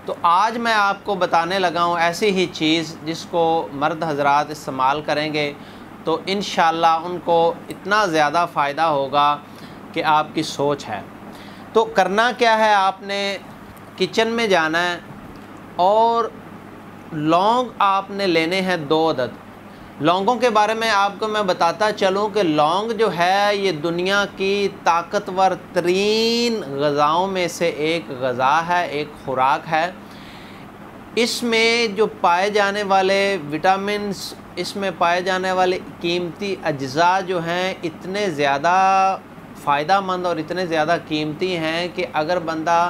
तो आज मैं आपको बताने लगा हूँ ऐसी ही चीज़ जिसको मर्द हजरात इस्तेमाल करेंगे तो इंशाअल्लाह उनको इतना ज़्यादा फ़ायदा होगा कि आपकी सोच है। तो करना क्या है, आपने किचन में जाना है और लौंग आपने लेने हैं 2 अदद। लौंगों के बारे में आपको मैं बताता चलूँ कि लौंग जो है ये दुनिया की ताकतवर तरीन ग़िज़ाओं में से एक ग़िज़ा है, एक ख़ुराक है। इसमें जो पाए जाने वाले विटामिन्स, इसमें पाए जाने वाले कीमती अज्जा जो हैं इतने ज़्यादा फ़ायदेमंद और इतने ज़्यादा कीमती हैं कि अगर बंदा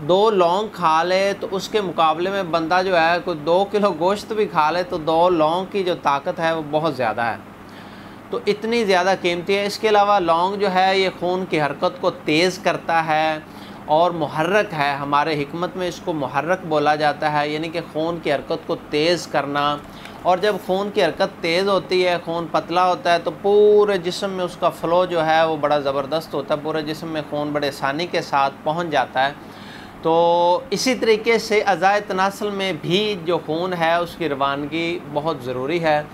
2 लौंग खा ले तो उसके मुकाबले में बंदा जो है कोई 2 किलो गोश्त भी खा ले तो 2 लौंग की जो ताकत है वो बहुत ज़्यादा है, तो इतनी ज़्यादा कीमती है। इसके अलावा लौंग जो है ये खून की हरकत को तेज़ करता है और मुहर्रक है। हमारे हिकमत में इसको मुहर्रक बोला जाता है, यानी कि खून की हरकत को तेज़ करना। और जब खून की हरकत तेज़ होती है, खून पतला होता है तो पूरे जिस्म में उसका फ़्लो जो है वो बड़ा ज़बरदस्त होता है, पूरे जिस्म में खून बड़े आसानी के साथ पहुंच जाता है। तो इसी तरीके से अज़ाए तनासल में भी जो खून है उसकी रवानगी बहुत ज़रूरी है।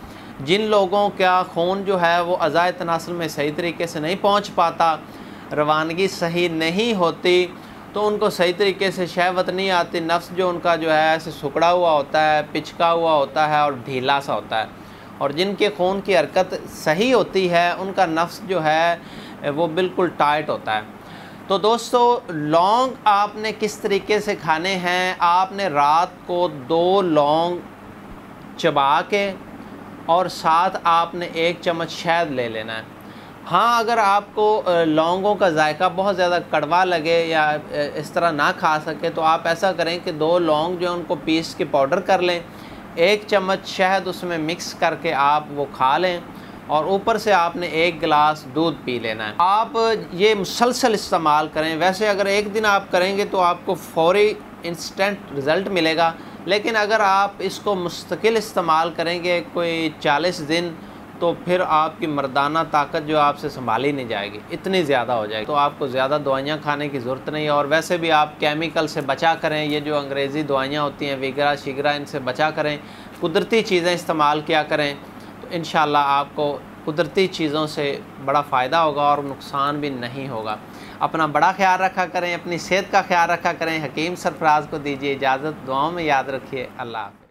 जिन लोगों का खून जो है वो अज़ाए तनासल में सही तरीके से नहीं पहुंच पाता, रवानगी सही नहीं होती, तो उनको सही तरीके से शहवत नहीं आती। नफ्स जो उनका जो है ऐसे सुकड़ा हुआ होता है, पिचका हुआ होता है और ढीला सा होता है। और जिनके खून की हरकत सही होती है उनका नफ्स जो है वो बिल्कुल टाइट होता है। तो दोस्तों, लौंग आपने किस तरीके से खाने हैं, आपने रात को 2 लौंग चबा के और साथ आपने 1 चम्मच शहद ले लेना है। हाँ, अगर आपको लौंगों का जायका बहुत ज़्यादा कड़वा लगे या इस तरह ना खा सके तो आप ऐसा करें कि 2 लौंग जो उनको पीस के पाउडर कर लें, 1 चम्मच शहद उसमें मिक्स करके आप वो खा लें और ऊपर से आपने 1 गिलास दूध पी लेना है। आप ये मुसलसल इस्तेमाल करें। वैसे अगर एक दिन आप करेंगे तो आपको फ़ौरी इंस्टेंट रिज़ल्ट मिलेगा, लेकिन अगर आप इसको मुस्तकिल इस्तेमाल करेंगे कोई 40 दिन तो फिर आपकी मर्दाना ताकत जो आपसे संभाली नहीं जाएगी, इतनी ज़्यादा हो जाएगी। तो आपको ज़्यादा दवाइयाँ खाने की ज़रूरत नहीं है। और वैसे भी आप केमिकल से बचा करें, ये जो अंग्रेज़ी दवाइयाँ होती हैं विगरा शिगरा, इनसे बचा करें, कुदरती चीज़ें इस्तेमाल किया करें। तो इंशाअल्लाह आपको कुदरती चीज़ों से बड़ा फ़ायदा होगा और नुकसान भी नहीं होगा। अपना बड़ा ख्याल रखा करें, अपनी सेहत का ख्याल रखा करें। हकीम सरफराज को दीजिए इजाज़त, दुआओं में याद रखिए। अल्लाह हाफ़िज़।